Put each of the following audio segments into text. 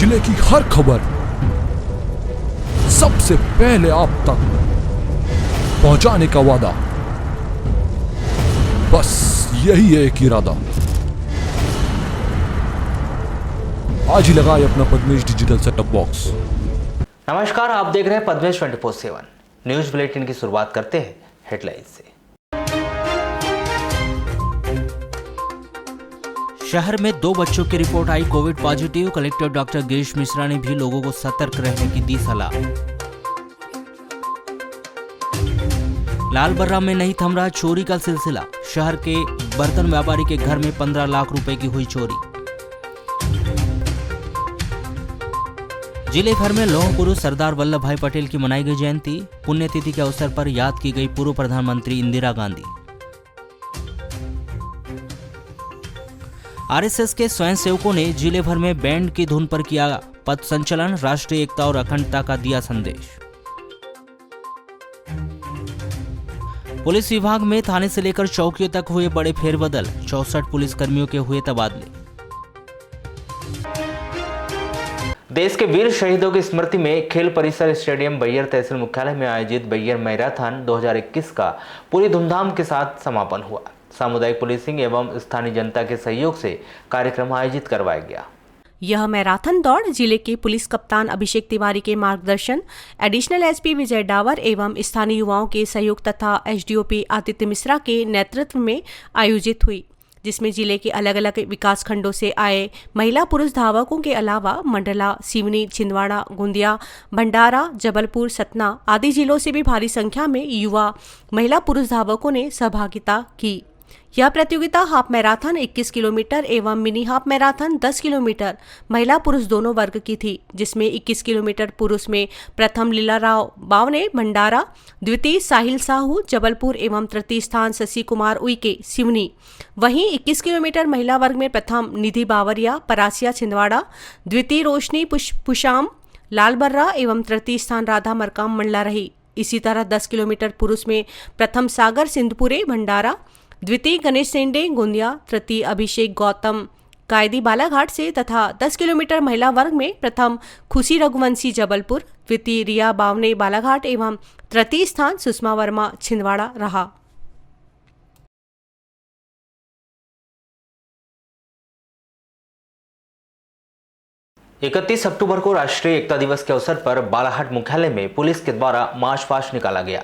जिले की हर खबर सबसे पहले आप तक पहुंचाने का वादा, बस यही है एक इरादा। आज ही लगाए अपना पद्मेश डिजिटल सेटअप बॉक्स। नमस्कार, आप देख रहे हैं पद्मेश 24/7 न्यूज बुलेटिन की शुरुआत करते हैं हेडलाइन से। शहर में 2 बच्चों की रिपोर्ट आई Covid positive. Collector doctor Girish Mishra ने भी लोगों को सतर्क रहने की दी सलाह। लालबर्रा में नहीं थम रहा चोरी का सिलसिला। शहर के बर्तन व्यापारी के घर में 15 लाख रुपए की हुई चोरी। जिले भर में लौह पुरुष सरदार वल्लभ भाई पटेल की मनाई गई जयंती। पुण्यतिथि के अवसर पर याद की गई पूर्व प्रधानमंत्री इंदिरा गांधी। आरएसएस के स्वयंसेवकों ने जिले भर में बैंड की धुन पर किया पथ संचलन। राष्ट्रीय एकता और अखंडता का दिया संदेश। पुलिस विभाग में थाने से लेकर चौकियों तक हुए बड़े फेरबदल। 64 पुलिसकर्मियों के हुए तबादले। देश के वीर शहीदों की स्मृति में खेल परिसर स्टेडियम बैयर तहसील मुख्यालय में आयोजित बैयर मैराथन 2021 का पूरी धूमधाम के साथ समापन हुआ। सामुदायिक पुलिसिंग एवं स्थानीय जनता के सहयोग से कार्यक्रम आयोजित करवाया गया। यह मैराथन दौड़ जिले के पुलिस कप्तान अभिषेक तिवारी के मार्गदर्शन, एडिशनल एसपी विजय डावर एवं स्थानीय युवाओं के सहयोग तथा एसडीओपी आदित्य मिश्रा के नेतृत्व में आयोजित हुई, जिसमें जिले के अलग अलग विकास खंडों से आए महिला पुरुष धावकों के अलावा मंडला, सिवनी, छिंदवाड़ा, गोंदिया, भंडारा, जबलपुर, सतना आदि जिलों से भी भारी संख्या में युवा महिला पुरुष धावकों ने सहभागिता की। यह प्रतियोगिता हाफ मैराथन 21 किलोमीटर एवं मिनी हाफ मैराथन 10 किलोमीटर महिला पुरुष दोनों वर्ग की थी, जिसमें 21 किलोमीटर पुरुष में प्रथम लीलाराव बावने भंडारा, द्वितीय साहिल साहू जबलपुर एवं तृतीय स्थान शशि कुमार उइके सिवनी। वहीं 21 किलोमीटर महिला वर्ग में प्रथम निधि बावरिया परासिया छिंदवाड़ा, द्वितीय रोशनी पुशाम लालबर्रा एवं तृतीय स्थान राधा मरकाम मंडला रही। इसी तरह 10 किलोमीटर पुरुष में प्रथम सागर सिंधपुरे भंडारा, द्वितीय गणेश सेंडे गोंदिया, तृतीय अभिषेक गौतम कायदी बालाघाट से तथा 10 किलोमीटर महिला वर्ग में प्रथम खुशी रघुवंशी जबलपुर, द्वितीय रिया बावने बालाघाट एवं तृतीय स्थान सुषमा वर्मा छिंदवाड़ा रहा। इकतीस अक्टूबर को राष्ट्रीय एकता दिवस के अवसर पर बालाघाट मुख्यालय में पुलिस के द्वारा मार्च पास्ट निकाला गया।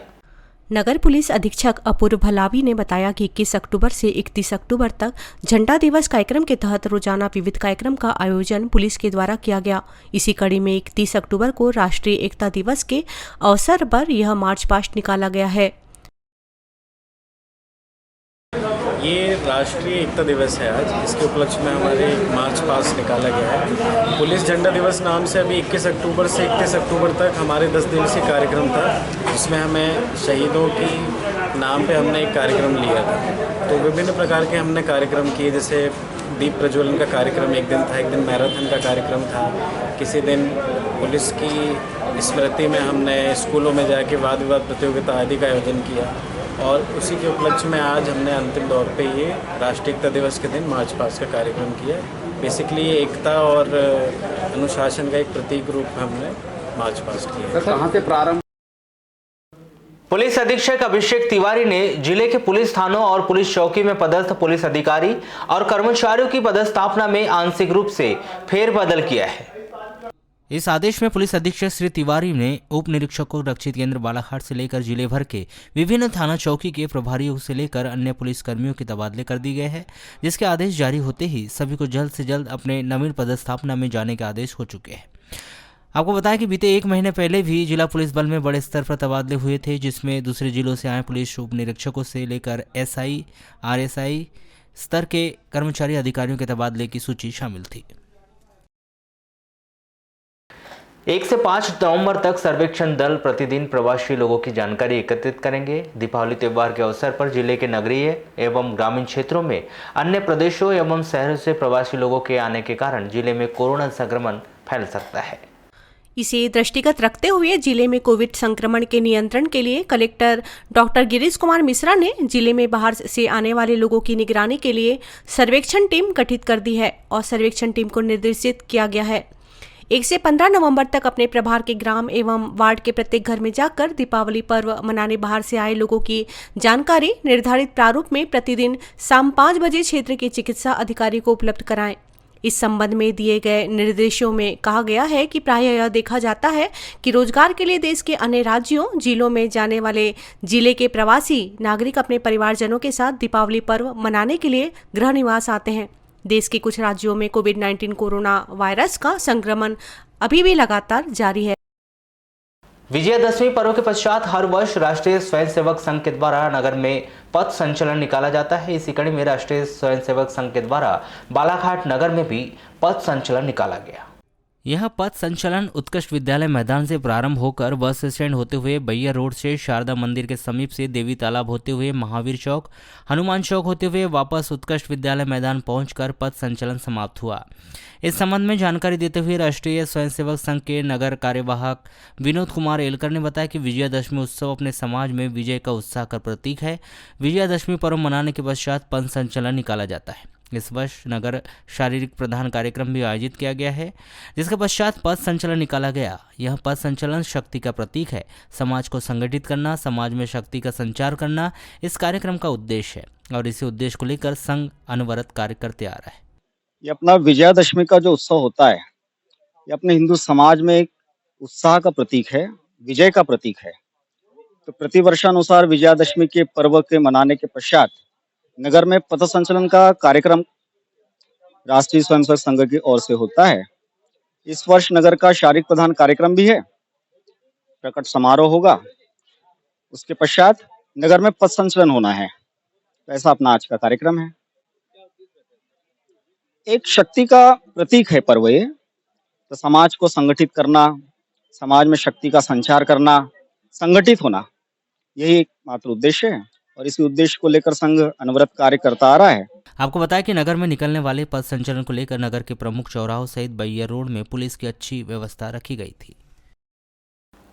नगर पुलिस अधीक्षक अपूर्व भलावी ने बताया कि 21 अक्टूबर से 31 अक्टूबर तक झंडा दिवस कार्यक्रम के तहत रोजाना विविध कार्यक्रम का आयोजन पुलिस के द्वारा किया गया। इसी कड़ी में 31 अक्टूबर को राष्ट्रीय एकता दिवस के अवसर पर यह मार्च पास्ट निकाला गया है। ये राष्ट्रीय एकता दिवस है आज, इसके उपलक्ष्य में हमारे मार्च पास्ट निकाला गया है। पुलिस झंडा दिवस नाम से अभी 21 अक्टूबर से 31 अक्टूबर तक हमारे 10 दिवसीय कार्यक्रम था, जिसमें हमें शहीदों की नाम पे हमने एक कार्यक्रम लिया था। तो विभिन्न प्रकार के हमने कार्यक्रम किए, जैसे दीप प्रज्वलन का कार्यक्रम एक दिन था, एक दिन मैराथन का कार्यक्रम था, किसी दिन पुलिस की स्मृति में हमने स्कूलों में जाके वाद विवाद प्रतियोगिता आदि का आयोजन किया, और उसी के उपलक्ष्य में आज हमने अंतिम दौर पे ये राष्ट्रीय एकता दिवस के दिन मार्च पास्ट का कार्यक्रम किया। बेसिकली ये एकता और अनुशासन का एक प्रतीक रूप में हमने मार्च पास्ट किया। कहाँ से प्रारंभ? पुलिस अधीक्षक अभिषेक तिवारी ने जिले के पुलिस थानों और पुलिस चौकी में पदस्थ पुलिस अधिकारी और कर्मचारियों की पदस्थापना में आंशिक रूप से फेरबदल किया है। इस आदेश में पुलिस अधीक्षक श्री तिवारी ने उप निरीक्षकों रक्षित केंद्र बालाघाट से लेकर जिले भर के विभिन्न थाना चौकी के प्रभारियों से लेकर अन्य पुलिस कर्मियों के तबादले कर दिए गए हैं, जिसके आदेश जारी होते ही सभी को जल्द से जल्द अपने नवीन पदस्थापना में जाने के आदेश हो चुके हैं। आपको बताया कि बीते 1 महीने पहले भी जिला पुलिस बल में बड़े स्तर पर तबादले हुए थे, जिसमें दूसरे जिलों से आए पुलिस उप निरीक्षकों से लेकर एसआई, आरएसआई स्तर के कर्मचारी अधिकारियों के तबादले की सूची शामिल थी। 1 से 5 नवंबर तक सर्वेक्षण दल प्रतिदिन प्रवासी लोगों की जानकारी एकत्रित करेंगे। दीपावली त्योहार के अवसर पर जिले के नगरीय एवं ग्रामीण क्षेत्रों में अन्य प्रदेशों एवं शहरों से प्रवासी लोगों के आने के कारण जिले में कोरोना संक्रमण फैल सकता है। इसे दृष्टिगत रखते हुए जिले में कोविड संक्रमण के नियंत्रण के लिए कलेक्टर डॉक्टर गिरीश कुमार मिश्रा ने जिले में बाहर से आने वाले लोगों की निगरानी के लिए सर्वेक्षण टीम गठित कर दी है और सर्वेक्षण टीम को निर्देशित किया गया है। 1 से 15 नवंबर तक अपने प्रभार के ग्राम एवं वार्ड के प्रत्येक घर में जाकर दीपावली पर्व मनाने बाहर से आए लोगों की जानकारी निर्धारित प्रारूप में प्रतिदिन शाम 5 बजे क्षेत्र के चिकित्सा अधिकारी को उपलब्ध कराएं। इस संबंध में दिए गए निर्देशों में कहा गया है कि प्रायः यह देखा जाता है कि रोजगार के लिए देश के अन्य राज्यों जिलों में जाने वाले जिले के प्रवासी नागरिक अपने परिवारजनों के साथ दीपावली पर्व मनाने के लिए गृह निवास आते हैं। देश के कुछ राज्यों में कोविड-19 कोरोना वायरस का संक्रमण अभी भी लगातार जारी है। विजयादशमी पर्व के पश्चात हर वर्ष राष्ट्रीय स्वयंसेवक संघ के द्वारा नगर में पथ संचलन निकाला जाता है। इसी कड़ी में राष्ट्रीय स्वयंसेवक संघ के द्वारा बालाघाट नगर में भी पथ संचलन निकाला गया। यह पथ संचलन उत्कृष्ट विद्यालय मैदान से प्रारंभ होकर बस स्टैंड होते हुए बैया रोड से शारदा मंदिर के समीप से देवी तालाब होते हुए महावीर चौक, हनुमान चौक होते हुए वापस उत्कृष्ट विद्यालय मैदान पहुंचकर पथ संचलन समाप्त हुआ। इस संबंध में जानकारी देते हुए राष्ट्रीय स्वयंसेवक संघ के नगर कार्यवाहक विनोद कुमार एलकर ने बताया कि विजयादशमी उत्सव अपने समाज में विजय का उत्साह का प्रतीक है। विजयादशमी पर्व मनाने के पश्चात पथ संचलन निकाला जाता है। इस वर्ष नगर शारीरिक प्रधान कार्यक्रम भी आयोजित किया गया है, जिसके पश्चात पथ संचलन निकाला गया। यह पथ संचलन शक्ति का प्रतीक है। समाज को संगठित करना, समाज में शक्ति का संचार करना इस कार्यक्रम का उद्देश्य है और इसी उद्देश्य को लेकर संघ अनवरत कार्य करते आ रहा है। ये अपना विजयादशमी का जो उत्सव होता है, ये अपने हिंदू समाज में एक उत्साह का प्रतीक है, विजय का प्रतीक है। तो प्रतिवर्षानुसार विजयादशमी के पर्व के मनाने के पश्चात नगर में पथ संचलन का कार्यक्रम राष्ट्रीय स्वयंसेवक संघ की ओर से होता है। इस वर्ष नगर का शारीरिक प्रधान कार्यक्रम भी है, प्रकट समारोह होगा, उसके पश्चात नगर में पथ संचलन होना है। ऐसा अपना आज का कार्यक्रम है। एक शक्ति का प्रतीक है पर्व ये, तो समाज को संगठित करना, समाज में शक्ति का संचार करना, संगठित होना, यही एकमात्र उद्देश्य है और इसी उद्देश्य को लेकर संघ अनवरत कार्य करता आ रहा है। आपको बताया कि नगर में निकलने वाले पथ संचलन को लेकर नगर के प्रमुख चौराहों सहित बैया रोड में पुलिस की अच्छी व्यवस्था रखी गई थी।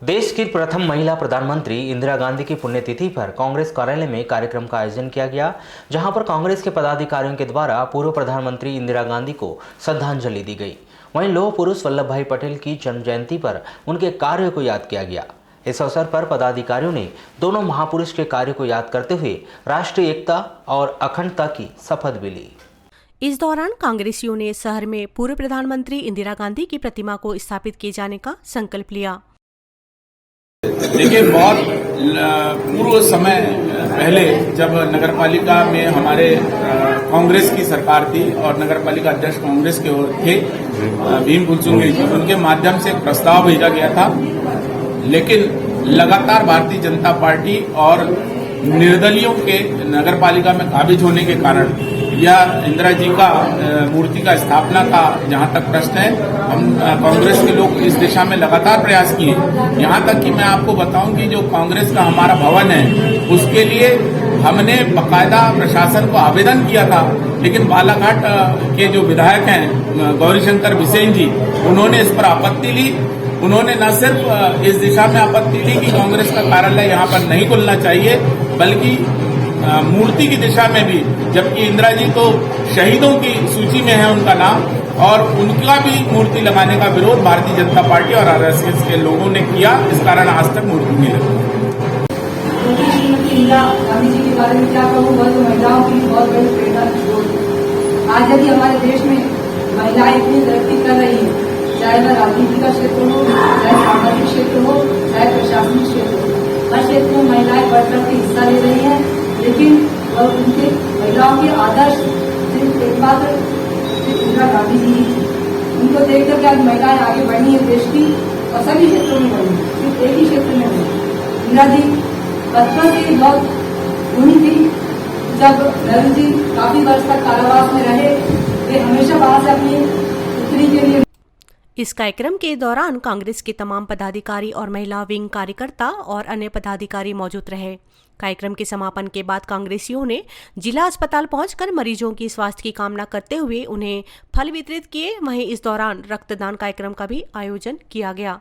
देश की प्रथम महिला प्रधानमंत्री इंदिरा गांधी की पुण्यतिथि पर कांग्रेस कार्यालय में कार्यक्रम का आयोजन किया गया, जहां पर कांग्रेस के पदाधिकारियों के द्वारा पूर्व प्रधानमंत्री इंदिरा गांधी को श्रद्धांजलि दी गई। वहीं लौह पुरुष वल्लभ भाई पटेल की जन्म जयंती पर उनके कार्य को याद किया गया। इस अवसर पर पदाधिकारियों ने दोनों महापुरुष के कार्य को याद करते हुए राष्ट्रीय एकता और अखंडता की शपथ भी ली। इस दौरान कांग्रेसियों ने शहर में पूर्व प्रधानमंत्री इंदिरा गांधी की प्रतिमा को स्थापित किए जाने का संकल्प लिया। देखिए, बहुत पूर्व समय पहले जब नगरपालिका में हमारे कांग्रेस की सरकार थी और नगरपालिका अध्यक्ष कांग्रेस के थे भीम कुलचुंगे जी, उनके माध्यम से एक प्रस्ताव भेजा गया था, लेकिन लगातार भारतीय जनता पार्टी और निर्दलियों के नगरपालिका में काबिज होने के कारण यह इंदिरा जी का मूर्ति का स्थापना का जहां तक प्रश्न है, हम कांग्रेस के लोग इस दिशा में लगातार प्रयास किए। यहां तक कि मैं आपको बताऊं कि जो कांग्रेस का हमारा भवन है, उसके लिए हमने बकायदा प्रशासन को आवेदन किया था, लेकिन बालाघाट के जो विधायक हैं गौरीशंकर बिसेन जी, उन्होंने इस पर आपत्ति ली। उन्होंने न सिर्फ इस दिशा में आपत्ति ली कि कांग्रेस का कार्यालय यहाँ पर नहीं खुलना चाहिए, बल्कि मूर्ति की दिशा में भी, जबकि इंदिरा जी तो शहीदों की सूची में है उनका नाम, और उनका भी मूर्ति लगाने का विरोध भारतीय जनता पार्टी और आरएसएस के लोगों ने किया। इस कारण आज तक मूर्ति नहीं लगी। इंदिरा गांधी जी के बारे में क्या कहूँ, वह तो महिलाओं की बहुत बड़ी प्रेरणा थी। आज यदि हमारे देश में महिलाएं इतनी तरक्की कर रही है, चाहे वह राजनीति का क्षेत्र हो, चाहे सामाजिक क्षेत्र हो, चाहे प्रशासनिक क्षेत्र हो, हर क्षेत्र में महिलाएं बढ़ चढ़ के हिस्सा ले रही हैं, लेकिन वह उनके महिलाओं के आदर्श सिर्फ एकमात्र इंदिरा गांधी जी ही थी। उनको देख कर आज महिलाएं आगे बढ़ी है देश की, और सभी क्षेत्रों में बढ़ी, सिर्फ एक ही क्षेत्र में बढ़ी। इंदिरा जी बचपन से बहुत गुणी थी। जब नेहरू जी काफी वर्ष तक कारावास में रहे, वे हमेशा वहां से अपनी पुत्री के लिए। इस कार्यक्रम के दौरान कांग्रेस के तमाम पदाधिकारी और महिला विंग कार्यकर्ता और अन्य पदाधिकारी मौजूद रहे। कार्यक्रम के समापन के बाद कांग्रेसियों ने जिला अस्पताल पहुंचकर मरीजों की स्वास्थ्य की कामना करते हुए उन्हें फल वितरित किए। वहीं इस दौरान रक्तदान कार्यक्रम का भी आयोजन किया गया।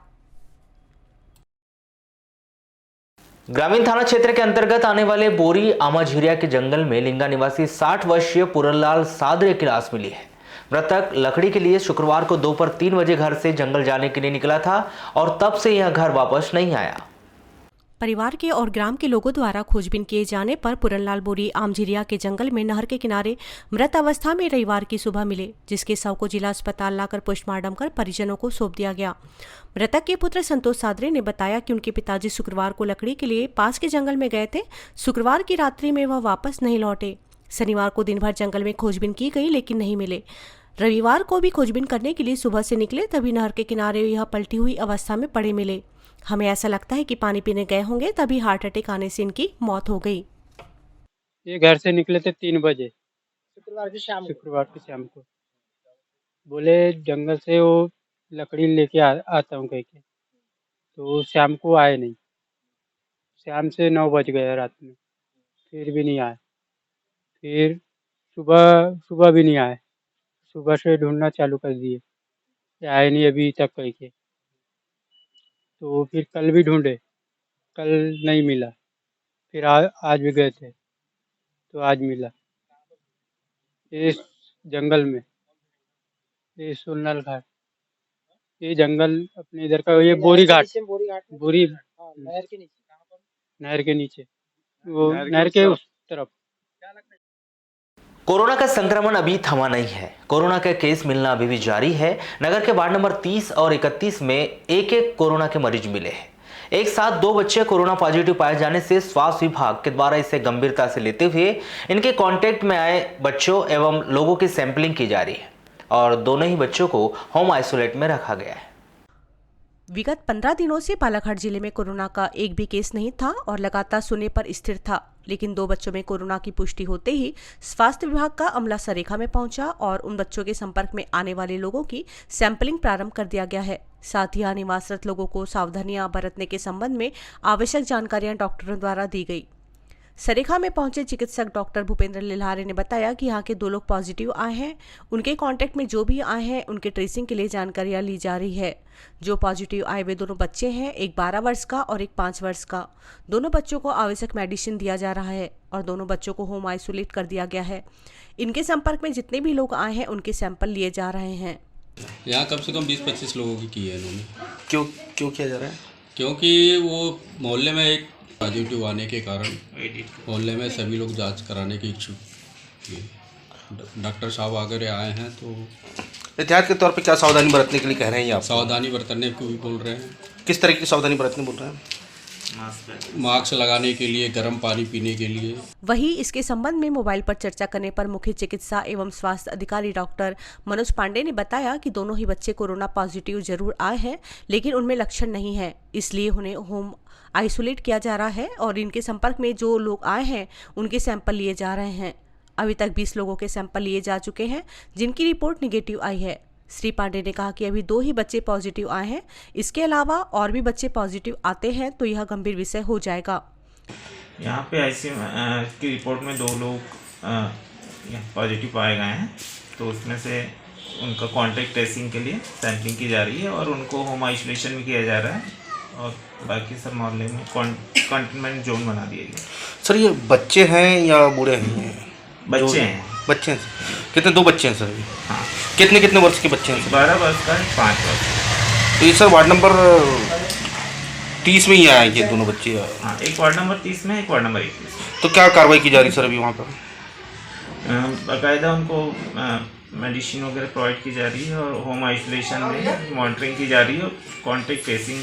ग्रामीण थाना क्षेत्र के अंतर्गत आने वाले बोरी आमाझिरिया के जंगल में लिंगा निवासी 60 वर्षीय पुरनलाल सादरे की लाश मिली है। मृतक लकड़ी के लिए शुक्रवार को दोपहर 3 बजे घर से जंगल जाने के लिए निकला था और तब से यह घर वापस नहीं आया। परिवार के और ग्राम के लोगों द्वारा खोजबीन किए जाने पर पूरनलाल बोरी आमझिरिया के जंगल में नहर के किनारे मृत अवस्था में रविवार की सुबह मिले, जिसके शव को जिला अस्पताल लाकर पोस्टमार्टम कर परिजनों को सौंप दिया गया। मृतक के पुत्र संतोष सादरे ने बताया कि उनके पिताजी शुक्रवार को लकड़ी के लिए पास के जंगल में गए थे। शुक्रवार की रात्रि में वह वापस नहीं लौटे। शनिवार को दिन भर जंगल में खोजबीन की गई लेकिन नहीं मिले। रविवार को भी खोजबीन करने के लिए सुबह से निकले, तभी नहर के किनारे यह पलटी हुई अवस्था में पड़े मिले। हमें ऐसा लगता है कि पानी पीने गए होंगे, तभी हार्ट अटैक आने से इनकी मौत हो गई। ये घर से निकले थे 3 बजे शुक्रवार की शाम को। बोले जंगल से वो लकड़ी लेके आता हूँ कह के, तो शाम को आए नहीं। शाम से 9 बज गए रात में, फिर भी नहीं आए। फिर सुबह भी नहीं आए। सुबह से ढूंढना चालू कर दिए, आए नहीं अभी तक कह के। तो फिर कल भी ढूंढे, कल नहीं मिला। फिर आज भी गए थे तो आज मिला, इस जंगल में, ये सोनलाल घाट, ये जंगल अपने इधर का, ये बोरी घाट, बोरी नहर के नीचे, वो नहर के उस तरफ। कोरोना का संक्रमण अभी थमा नहीं है। कोरोना के केस मिलना अभी भी जारी है। नगर के वार्ड नंबर 30 और 31 में एक कोरोना के मरीज मिले हैं। एक साथ 2 बच्चे कोरोना पॉजिटिव पाए जाने से स्वास्थ्य विभाग के द्वारा इसे गंभीरता से लेते हुए इनके कांटेक्ट में आए बच्चों एवं लोगों की सैंपलिंग की जा रही है और दोनों ही बच्चों को होम आइसोलेट में रखा गया है। विगत 15 दिनों से बालाघाट जिले में कोरोना का एक भी केस नहीं था और लगातार शून्य पर स्थिर था, लेकिन 2 बच्चों में कोरोना की पुष्टि होते ही स्वास्थ्य विभाग का अमला सरेखा में पहुंचा और उन बच्चों के संपर्क में आने वाले लोगों की सैंपलिंग प्रारंभ कर दिया गया है। साथ ही यहाँ निवासरत लोगों को सावधानियां बरतने के संबंध में आवश्यक जानकारियां डॉक्टरों द्वारा दी गई। सरेखा में पहुंचे चिकित्सक डॉक्टर भूपेंद्र लिल्हारे ने बताया कि यहाँ के 2 लोग पॉजिटिव आए हैं। उनके कांटेक्ट में जो भी आए हैं उनके ट्रेसिंग के लिए जानकारियां ली जा रही है। जो पॉजिटिव आए वे दोनों बच्चे हैं, एक 12 वर्ष का और एक 5 वर्ष का। दोनों बच्चों को आवश्यक मेडिसिन दिया जा रहा है और दोनों बच्चों को होम आइसोलेट कर दिया गया है। इनके संपर्क में जितने भी लोग आए हैं उनके सैंपल लिए जा रहे हैं। यहाँ कम से कम 20-25 लोगों की है इन्होंने। क्यों किया जा रहा है? क्योंकि वो मोहल्ले में एक पॉजिटिव आने के कारण मोहल्ले में सभी लोग जांच कराने की इच्छुक थे। डॉक्टर साहब आकर आए हैं तो एहतियात के तौर पे क्या सावधानी बरतने के लिए कह रहे हैं आप? सावधानी बरतने को भी बोल रहे हैं। किस तरह की सावधानी बरतने बोल रहे हैं? मास्क लगाने के लिए, गर्म पानी पीने के लिए। वहीं इसके संबंध में मोबाइल पर चर्चा करने पर मुख्य चिकित्सा एवं स्वास्थ्य अधिकारी डॉक्टर मनोज पांडे ने बताया कि दोनों ही बच्चे कोरोना पॉजिटिव जरूर आए हैं, लेकिन उनमें लक्षण नहीं है, इसलिए उन्हें होम आइसोलेट किया जा रहा है और इनके संपर्क में जो लोग आए हैं उनके सैंपल लिए जा रहे हैं। अभी तक 20 लोगों के सैंपल लिए जा चुके हैं जिनकी रिपोर्ट निगेटिव आई है। श्री पांडे ने कहा कि अभी 2 ही बच्चे पॉजिटिव आए हैं, इसके अलावा और भी बच्चे पॉजिटिव आते हैं तो यह गंभीर विषय हो जाएगा। यहाँ पे आईसीएमआर की रिपोर्ट में 2 लोग पॉजिटिव पाए गए हैं, तो उसमें से उनका कॉन्टैक्ट ट्रेसिंग के लिए सैंपलिंग की जा रही है और उनको होम आइसोलेशन में किया जा रहा है और बाकी सब मोहल्ले में कंटेनमेंट जोन बना दिया गया। सर ये बच्चे हैं या बूढ़े हैं? बच्चे हैं। बच्चे हैं। कितने? 2 बच्चे हैं सर अभी? हाँ। कितने वर्ष के बच्चे हैं सर? 12 वर्ष का, 5 वर्ष। तो ये सर वार्ड नंबर 30 में ही आए ये दोनों बच्चे? हाँ, एक वार्ड नंबर 30 में, एक वार्ड नंबर 21 में। तो क्या कार्रवाई की जा रही सर अभी वहाँ पर? बाकायदा उनको मेडिसिन वगैरह प्रोवाइड की जा रही है और होम आइसोलेशन में मॉनिटरिंग की जा रही है और कॉन्टैक्ट ट्रेसिंग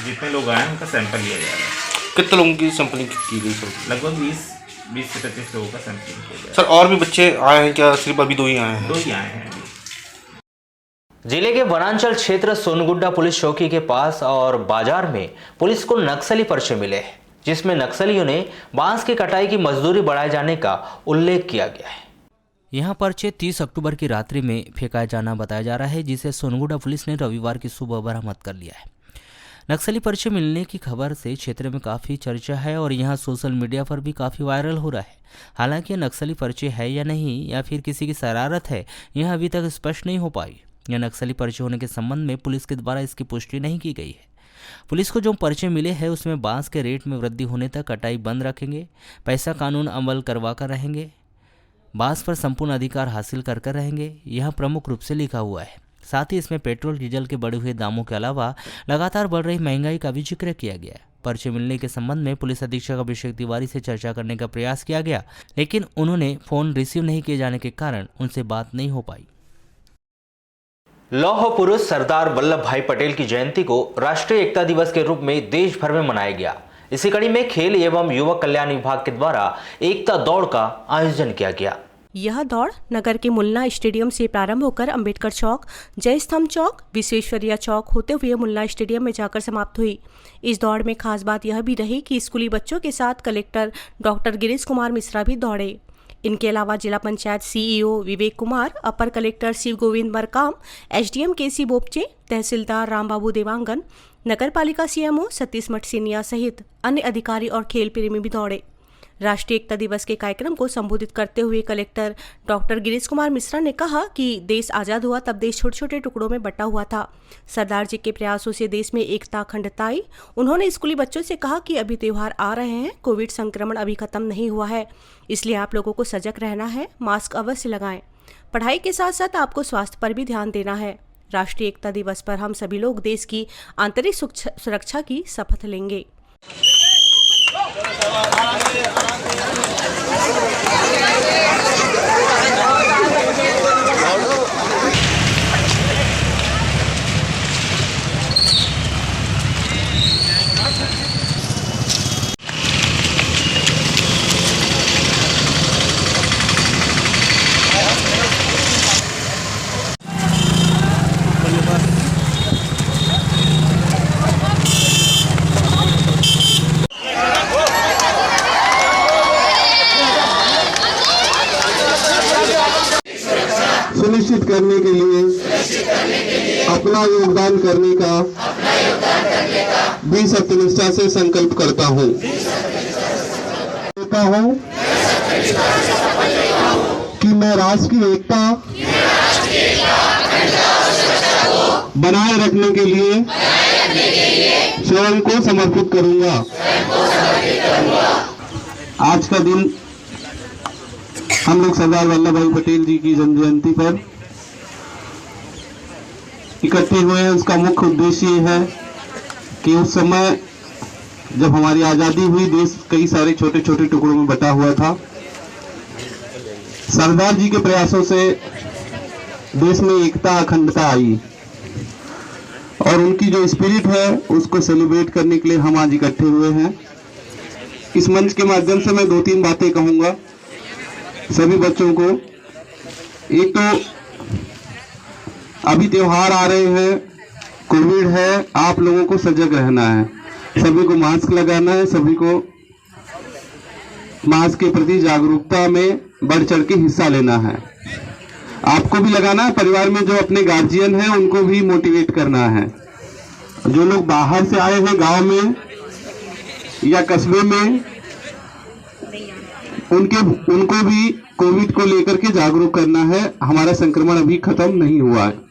जितने लोग आए हैं उनका सैंपल लिया जा रहा है। कितने लोगों की सैंपलिंग की गई सर? लगभग 20 से 25 लोगों का सैंपलिंग किया गया। सर और भी बच्चे आए हैं क्या? सिर्फ अभी 2 ही आए हैं? 2 ही आए हैं। जिले के वनांचल क्षेत्र सोनगुड्डा पुलिस चौकी के पास और बाजार में पुलिस को नक्सली पर्चे मिले हैं, जिसमें नक्सलियों ने बांस की कटाई की मजदूरी बढ़ाए जाने का उल्लेख किया गया है। यहाँ पर्चे 30 अक्टूबर की रात्रि में फेंका जाना बताया जा रहा है, जिसे सोनगुड्डा पुलिस ने रविवार की सुबह बरामद कर लिया है। नक्सली पर्चे मिलने की खबर से क्षेत्र में काफ़ी चर्चा है और यहाँ सोशल मीडिया पर भी काफ़ी वायरल हो रहा है। हालांकि नक्सली पर्चे है या नहीं या फिर किसी की शरारत है, यह अभी तक स्पष्ट नहीं हो पाई। यह नक्सली पर्चे होने के संबंध में पुलिस के द्वारा इसकी पुष्टि नहीं की गई है। पुलिस को जो पर्चे मिले हैं उसमें बांस के रेट में वृद्धि होने तक कटाई बंद रखेंगे, पैसा कानून अमल करवा कर रहेंगे। बास पर संपूर्ण अधिकार हासिल कर रहेंगे, यह प्रमुख रूप से लिखा हुआ है। साथ ही इसमें पेट्रोल डीजल के बढ़े हुए दामों के अलावा लगातार बढ़ रही महंगाई का भी जिक्र किया गया है। पर्चे मिलने के संबंध में पुलिस अधीक्षक अभिषेक तिवारी से चर्चा करने का प्रयास किया गया, लेकिन उन्होंने फोन रिसीव नहीं किए जाने के कारण उनसे बात नहीं हो पाई। लौह पुरुष सरदार वल्लभ भाई पटेल की जयंती को राष्ट्रीय एकता दिवस के रूप में देश भर में मनाया गया। इसी कड़ी में खेल एवं युवक कल्याण विभाग के द्वारा एकता दौड़ का आयोजन किया गया। यह दौड़ नगर के मुन्ना स्टेडियम से प्रारंभ होकर अंबेडकर चौक, जय स्तंभ चौक, विश्वेश्वरैया चौक होते हुए मुन्ना स्टेडियम में जाकर समाप्त हुई। इस दौड़ में खास बात यह भी रही कि स्कूली बच्चों के साथ कलेक्टर डॉक्टर गिरीश कुमार मिश्रा भी दौड़े। इनके अलावा जिला पंचायत सीईओ विवेक कुमार, अपर कलेक्टर शिव गोविंद मरकाम, एसडीएम केसी बोपचे, तहसीलदार रामबाबू देवांगन, नगरपालिका सीएमओ सतीश मठसिनिया सहित अन्य अधिकारी और खेल प्रेमी भी दौड़े। राष्ट्रीय एकता दिवस के कार्यक्रम को संबोधित करते हुए कलेक्टर डॉक्टर गिरीश कुमार मिश्रा ने कहा कि देश आज़ाद हुआ तब देश छोटे छोटे टुकड़ों में बटा हुआ था। सरदार जी के प्रयासों से देश में एकता अखंडता आई। उन्होंने स्कूली बच्चों से कहा कि अभी त्यौहार आ रहे हैं, कोविड संक्रमण अभी खत्म नहीं हुआ है, इसलिए आप लोगों को सजग रहना है, मास्क अवश्य लगाएं। पढ़ाई के साथ साथ आपको स्वास्थ्य पर भी ध्यान देना है। राष्ट्रीय एकता दिवस पर हम सभी लोग देश की आंतरिक सुरक्षा की शपथ लेंगे। सुनिश्चित करने के लिए अपना योगदान करने का भी सत्यनिष्ठा से संकल्प करता हूँ कि मैं राष्ट्र की एकता बनाए रखने के लिए स्वयं को समर्पित करूंगा। आज का दिन हम लोग सरदार वल्लभ भाई पटेल जी की जन्म जयंती पर इकट्ठे हुए हैं। उसका मुख्य उद्देश्य ये है कि उस समय जब हमारी आज़ादी हुई, देश कई सारे छोटे छोटे टुकड़ों में बटा हुआ था। सरदार जी के प्रयासों से देश में एकता अखंडता आई और उनकी जो स्पिरिट है उसको सेलिब्रेट करने के लिए हम आज इकट्ठे हुए हैं। इस मंच के माध्यम से मैं 2-3 बातें कहूँगा सभी बच्चों को। एक तो अभी त्योहार आ रहे हैं, कोविड है, आप लोगों को सजग रहना है, सभी को मास्क लगाना है, सभी को मास्क के प्रति जागरूकता में बढ़ चढ़ के हिस्सा लेना है। आपको भी लगाना है, परिवार में जो अपने गार्जियन हैं उनको भी मोटिवेट करना है। जो लोग बाहर से आए हैं गांव में या कस्बे में, उनको भी कोविड को लेकर के जागरूक करना है। हमारा संक्रमण अभी खत्म नहीं हुआ है।